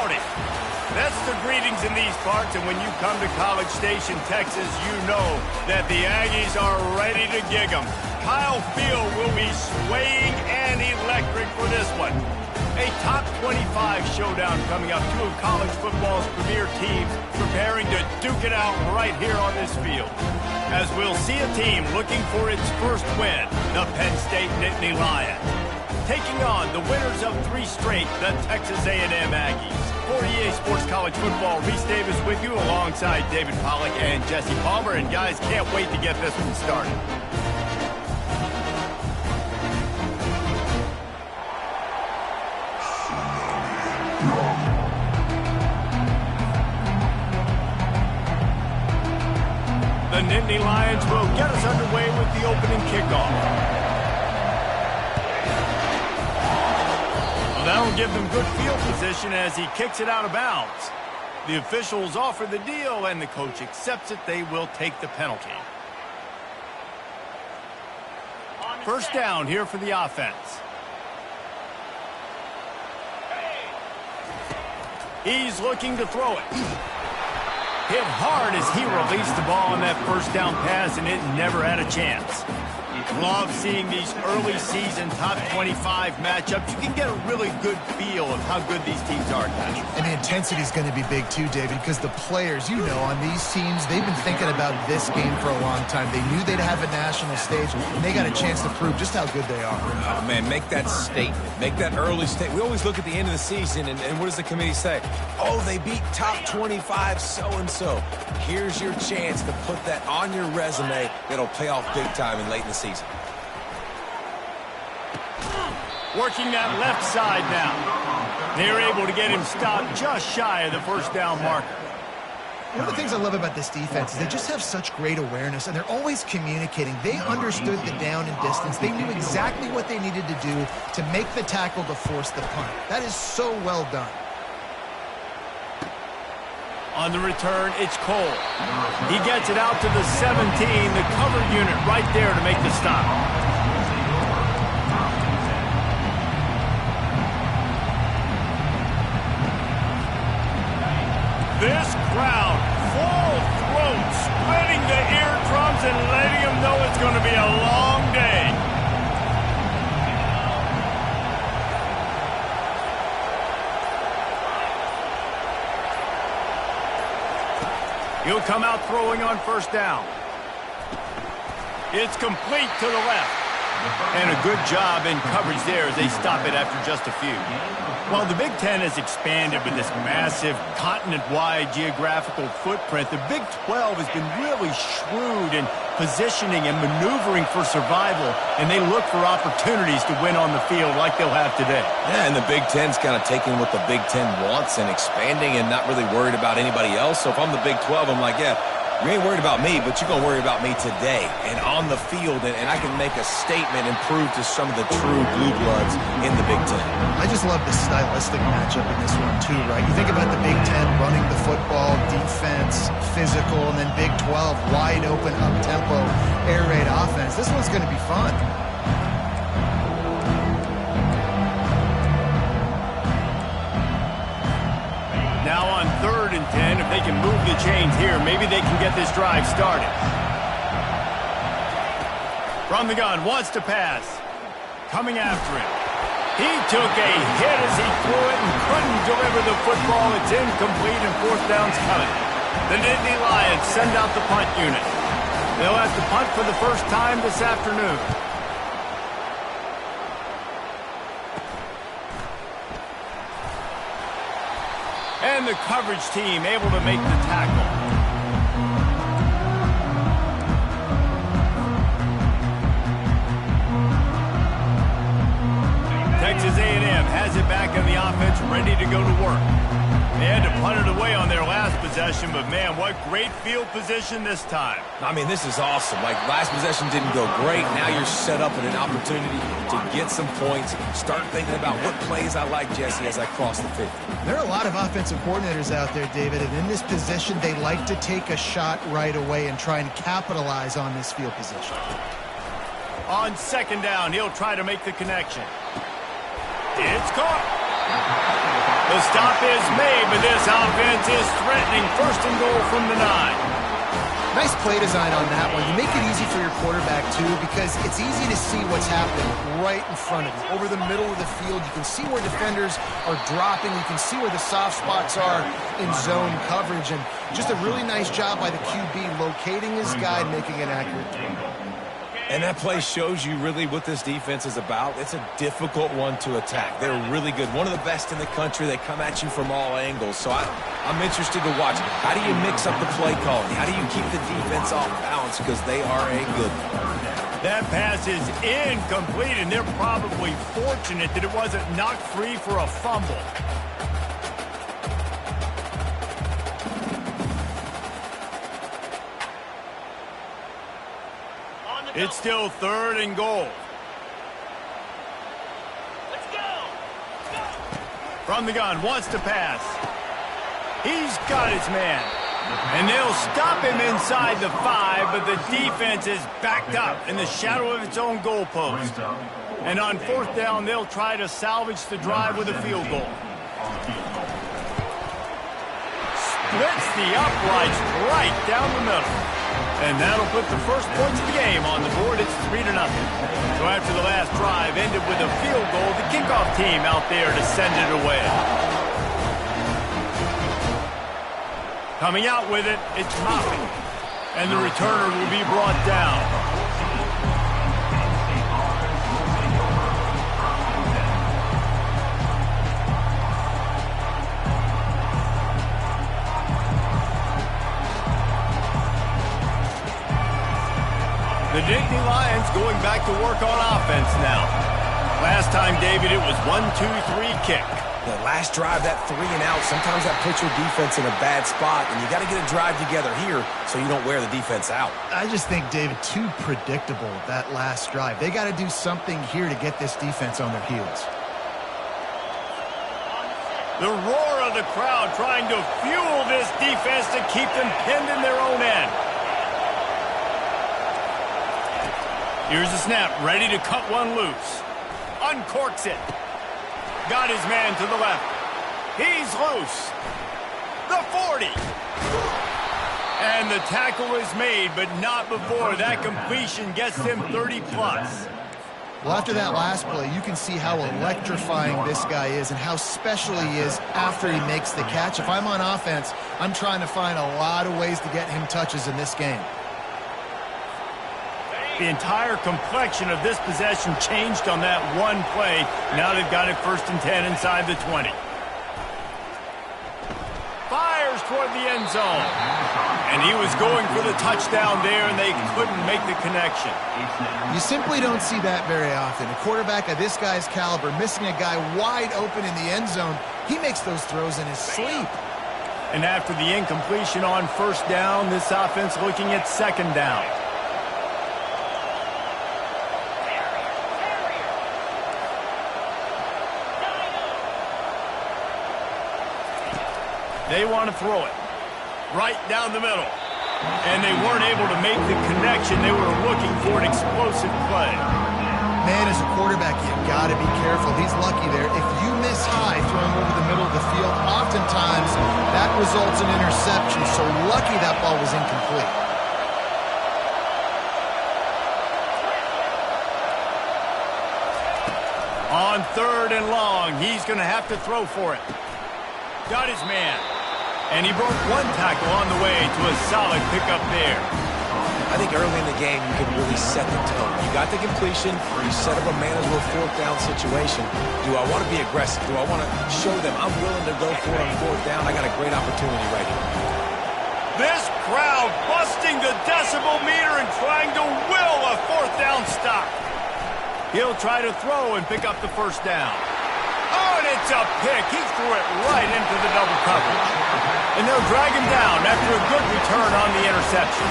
howdy. That's the greetings in these parts, and when you come to College Station, Texas, you know that the Aggies are ready to gig 'em. Kyle Field will be swaying and electric for this one. A top 25 showdown coming up. Two of college football's premier teams preparing to duke it out right here on this field. As we'll see a team looking for its first win, the Penn State Nittany Lions, taking on the winners of 3 straight, the Texas A&M Aggies. For EA Sports College Football, Reese Davis with you alongside David Pollack and Jesse Palmer. And guys, can't wait to get this one started. The Nittany Lions will get us underway with the opening kickoff. That'll give them good field position as he kicks it out of bounds. The officials offer the deal, and the coach accepts it. They will take the penalty. First down here for the offense. He's looking to throw it. Hit hard as he released the ball on that first down pass, and it never had a chance. Love seeing these early season top 25 matchups. You can get a really good feel of how good these teams are, Patrick. And the intensity is going to be big too, David, because the players, you know, on these teams, they've been thinking about this game for a long time. They knew they'd have a national stage, and they got a chance to prove just how good they are. Oh, man, make that statement. Make that early statement. We always look at the end of the season, and what does the committee say? Oh, they beat top 25 so-and-so. Here's your chance to put that on your resume that'll pay off big time in late in the season. Working that left side now. They're able to get him stopped just shy of the first down marker. One of the things I love about this defense is they just have such great awareness, and they're always communicating. They understood the down and distance. They knew exactly what they needed to do to make the tackle to force the punt. That is so well done. On the return, it's Cole. He gets it out to the 17, the cover unit right there to make the stop. This crowd, full throat, spreading the eardrums and letting them know it's going to be a long day. He'll come out throwing on first down. It's complete to the left. And a good job in coverage there as they stop it after just a few. While the Big Ten has expanded with this massive continent-wide geographical footprint, the Big 12 has been really shrewd in positioning and maneuvering for survival, and they look for opportunities to win on the field like they'll have today. Yeah, and the Big Ten's kind of taking what the Big Ten wants and expanding and not really worried about anybody else. So if I'm the Big 12, I'm like, yeah, you ain't worried about me, but you're going to worry about me today and on the field, and I can make a statement and prove to some of the true blue bloods in the Big Ten. I just love the stylistic matchup in this one too, right? You think about the Big Ten running the football, defense, physical, and then Big 12 wide open, up-tempo, air raid offense. This one's going to be fun. Now on 3rd and 10, if they can move the chains here, maybe they can get this drive started. From the gun, wants to pass. Coming after him. He took a hit as he threw it and couldn't deliver the football. It's incomplete and 4th down's coming. The Nittany Lions send out the punt unit. They'll have to punt for the first time this afternoon. And the coverage team able to make the tackle. Texas A&M has it back in the offense, ready to go to work. They had to punt it away on their last possession, but man, what great field position this time. I mean, this is awesome. Like, last possession didn't go great. Now you're set up with an opportunity to get some points. Start thinking about what plays I like, Jesse, as I cross the 50. There are a lot of offensive coordinators out there, David, and in this position, they like to take a shot right away and try and capitalize on this field position. On 2nd down, he'll try to make the connection. It's caught. The stop is made, but this offense is threatening. First and goal from the 9. Nice play design on that one. You make it easy for your quarterback, too, because it's easy to see what's happening right in front of you. Over the middle of the field, you can see where defenders are dropping. You can see where the soft spots are in zone coverage. And just a really nice job by the QB locating his guy and making an accurate throw. And that play shows you really what this defense is about. It's a difficult one to attack. They're really good. One of the best in the country. They come at you from all angles. So I'm interested to watch. How do you mix up the play calling? How do you keep the defense off balance? Because they are a good one. That pass is incomplete, and they're probably fortunate that it wasn't knocked free for a fumble. It's still 3rd and goal. Let's go. From the gun, wants to pass. He's got his man. And they'll stop him inside the 5, but the defense is backed up in the shadow of its own goalpost. And on 4th down, they'll try to salvage the drive with a field goal. Splits the uprights right down the middle. And that'll put the first points of the game on the board. It's 3-0. So after the last drive ended with a field goal, the kickoff team out there to send it away. Coming out with it, it's Moppy. And the returner will be brought down. The Nittany Lions going back to work on offense now. Last time, David, it was 1-2-3 kick. The last drive, that 3 and out, sometimes that puts your defense in a bad spot, and you got to get a drive together here so you don't wear the defense out. I just think, David, too predictable, that last drive. They got to do something here to get this defense on their heels. The roar of the crowd trying to fuel this defense to keep them pinned in their own end. Here's the snap, ready to cut one loose. Uncorks it. Got his man to the left. He's loose. The 40. And the tackle is made, but not before that completion gets them 30-plus. Well, after that last play, you can see how electrifying this guy is and how special he is after he makes the catch. If I'm on offense, I'm trying to find a lot of ways to get him touches in this game. The entire complexion of this possession changed on that one play. Now they've got it 1st and 10 inside the 20. Fires toward the end zone. And he was going for the touchdown there, and they couldn't make the connection. You simply don't see that very often. A quarterback of this guy's caliber missing a guy wide open in the end zone. He makes those throws in his sleep. And after the incompletion on 1st down, this offense looking at 2nd down. They want to throw it right down the middle. And they weren't able to make the connection. They were looking for an explosive play. Man, as a quarterback, you've got to be careful. He's lucky there. If you miss high throwing over the middle of the field, oftentimes that results in interception. So lucky that ball was incomplete. On 3rd and long, he's going to have to throw for it. Got his man. And he broke one tackle on the way to a solid pickup there. I think early in the game, you can really set the tone. You got the completion, you set up a manageable 4th down situation. Do I want to be aggressive? Do I want to show them I'm willing to go for it on 4th down? I got a great opportunity right here. This crowd busting the decibel meter and trying to will a 4th down stop. He'll try to throw and pick up the 1st down. Oh, and it's a pick. He threw it right into the double coverage. And they'll drag him down after a good return on the interception.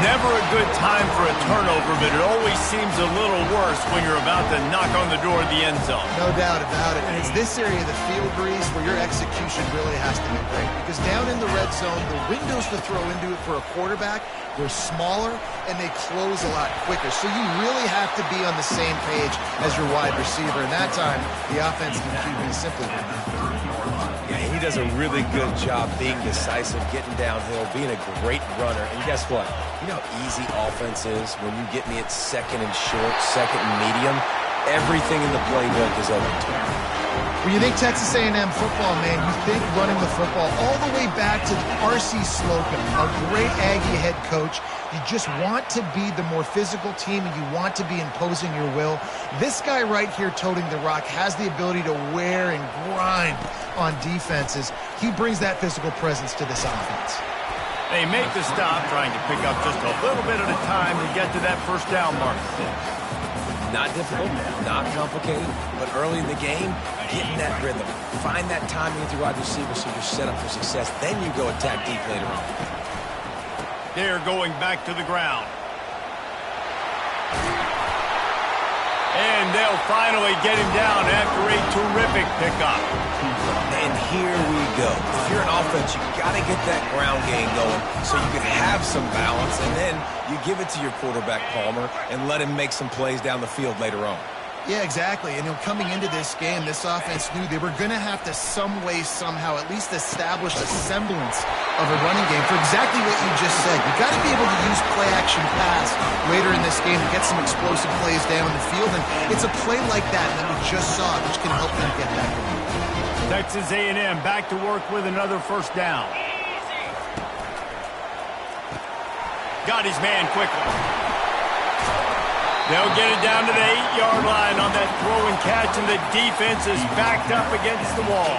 Never a good time for a turnover, but it always seems a little worse when you're about to knock on the door of the end zone. No doubt about it. And it's this area of the field, Breeze, where your execution really has to be great. Because down in the red zone, the windows to throw into it for a quarterback They're smaller, and they close a lot quicker. So you really have to be on the same page as your wide receiver. And that time, the offensive QB simply didn't have it. Yeah, he does a really good job being decisive, getting downhill, being a great runner. And guess what? You know how easy offense is when you get me at second and short, second and medium? Everything in the playbook is open to him. When you think Texas A&M football, man, you think running the football all the way back to R.C. Slocum, a great Aggie head coach. You just want to be the more physical team, and you want to be imposing your will. This guy right here toting the rock has the ability to wear and grind on defenses. He brings that physical presence to this offense. They make the stop, trying to pick up just a little bit at a time to get to that first down mark. Not difficult, not complicated, but early in the game, get in that rhythm. Find that timing with your wide receiver so you're set up for success. Then you go attack deep later on. They're going back to the ground. And they'll finally get him down after a terrific pickup. And here we go. If you're an offense, you got to get that ground game going so you can have some balance, and then you give it to your quarterback, Palmer, and let him make some plays down the field later on. Yeah, exactly. And coming into this game, this offense knew they were going to have to some way, somehow, at least establish a semblance of a running game for exactly what you just said. You got to be able to use play-action pass later in this game to get some explosive plays down the field. And it's a play like that we just saw, which can help them get that going. Texas A&M back to work with another first down. Got his man quickly. They'll get it down to the 8-yard line on that throw and catch, and the defense is backed up against the wall.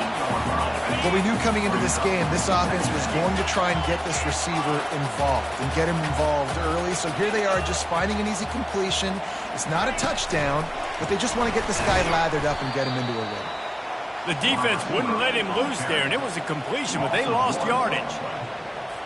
Well, we knew coming into this game, this offense was going to try and get this receiver involved and get him involved early. So here they are just finding an easy completion. It's not a touchdown, but they just want to get this guy lathered up and get him into a rhythm. The defense wouldn't let him loose there, and it was a completion, but they lost yardage.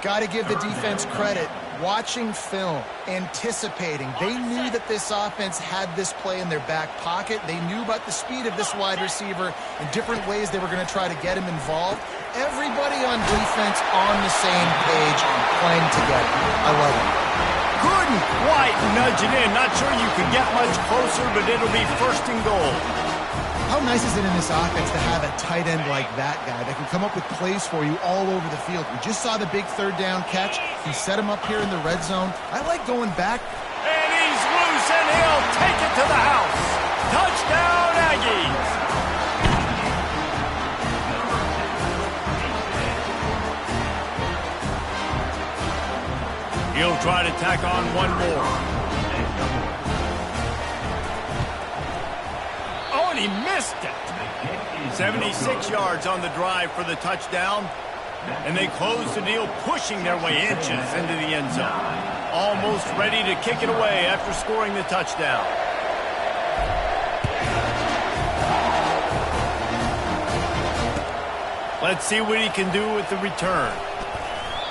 Got to give the defense credit. Watching film, anticipating. They knew that this offense had this play in their back pocket. They knew about the speed of this wide receiver and different ways they were going to try to get him involved. Everybody on defense on the same page, playing together. I love it. Good and White nudging in. Not sure you can get much closer, but it'll be first and goal. How nice is it in this offense to have a tight end like that guy that can come up with plays for you all over the field? We just saw the big third down catch. He set him up here in the red zone. I like going back. And he's loose, and he'll take it to the house. Touchdown, Aggies. He'll try to tack on one more. He missed it. 76 yards on the drive for the touchdown. And they close the deal, pushing their way inches into the end zone. Almost ready to kick it away after scoring the touchdown. Let's see what he can do with the return.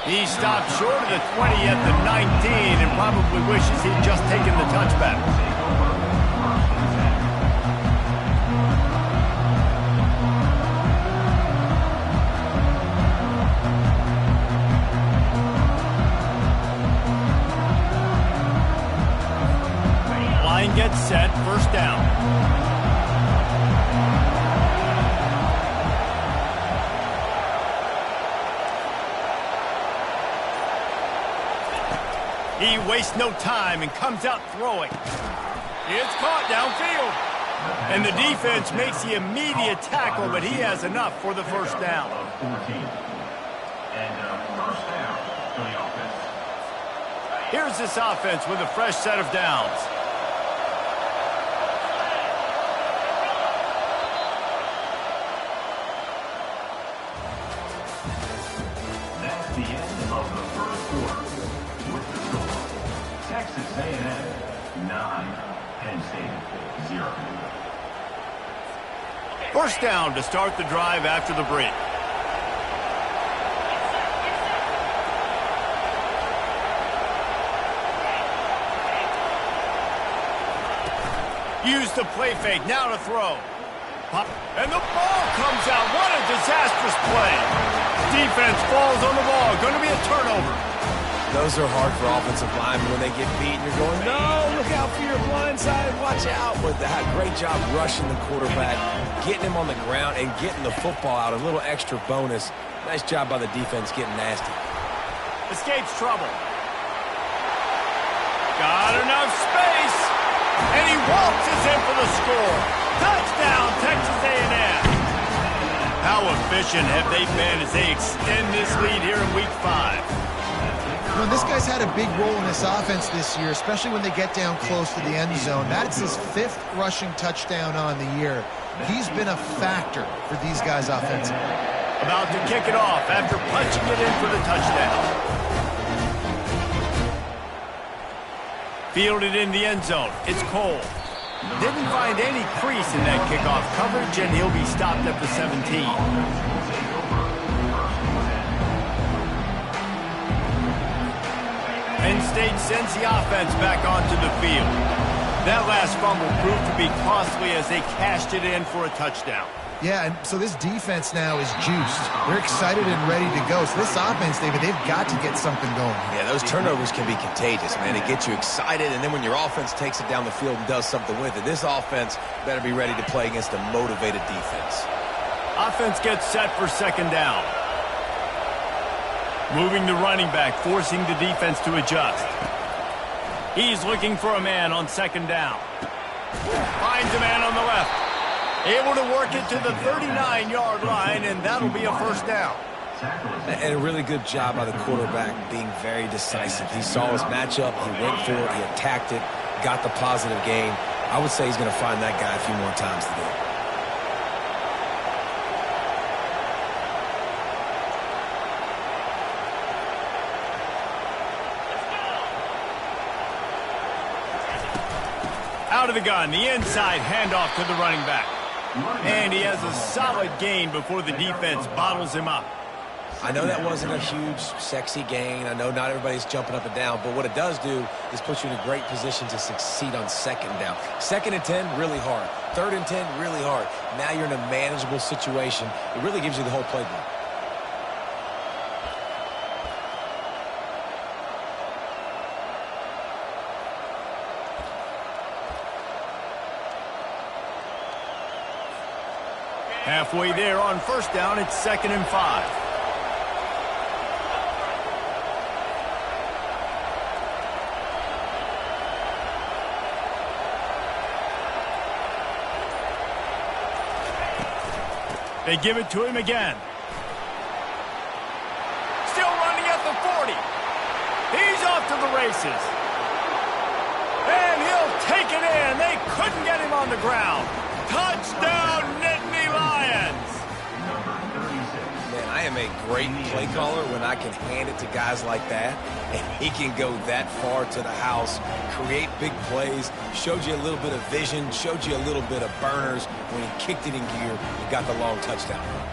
He stopped short of the 20 at the 19 and probably wishes he'd just taken the touchback. Gets set, first down. He wastes no time and comes out throwing. It's caught downfield. And the defense makes the immediate tackle, but he has enough for the first down. Here's this offense with a fresh set of downs. The end of the first quarter with the score: Texas A&M 9, Penn State 0. First down to start the drive after the break. Use the play fake, now to throw. And the ball comes out. What a disastrous play. Defense falls on the ball. Going to be a turnover. Those are hard for offensive linemen when they get beat. You're going, no, look out for your blind side, watch out. But they had a great job rushing the quarterback, getting him on the ground, and getting the football out. A little extra bonus. Nice job by the defense getting nasty. Escapes trouble. Got enough space. And he waltzes in for the score. Touchdown, Texas A&M. How efficient have they been as they extend this lead here in Week 5? Well, this guy's had a big role in this offense this year, especially when they get down close to the end zone. That's his 5th rushing touchdown on the year. He's been a factor for these guys offensively. About to kick it off after punching it in for the touchdown. Fielded in the end zone. It's Cole. Didn't find any crease in that kickoff coverage, and he'll be stopped at the 17. Penn State sends the offense back onto the field. That last fumble proved to be costly as they cashed it in for a touchdown. Yeah, and so this defense now is juiced. They're excited and ready to go. So this offense, David, they've got to get something going. Yeah, those turnovers can be contagious, man. It gets you excited, and then when your offense takes it down the field and does something with it, this offense better be ready to play against a motivated defense. Offense gets set for second down. Moving the running back, forcing the defense to adjust. He's looking for a man on second down. Finds a man on the left. Able to work it to the 39-yard line, and that'll be a first down. And a really good job by the quarterback being very decisive. He saw his matchup, he went for it, he attacked it, got the positive gain. I would say he's going to find that guy a few more times today. Out of the gun, the inside handoff to the running back. And he has a solid gain before the defense bottles him up. I know that wasn't a huge, sexy gain. I know not everybody's jumping up and down, but what it does do is put you in a great position to succeed on second down. 2nd and 10, really hard. 3rd and 10, really hard. Now you're in a manageable situation. It really gives you the whole playbook. Halfway there on first down, it's 2nd and 5. They give it to him again. Still running at the 40. He's off to the races. And he'll take it in. They couldn't get him on the ground. Touchdown, Nittany Lions! Man, I am a great play caller when I can hand it to guys like that, and he can go that far to the house, create big plays, showed you a little bit of vision, showed you a little bit of burners. When he kicked it in gear, you got the long touchdown run.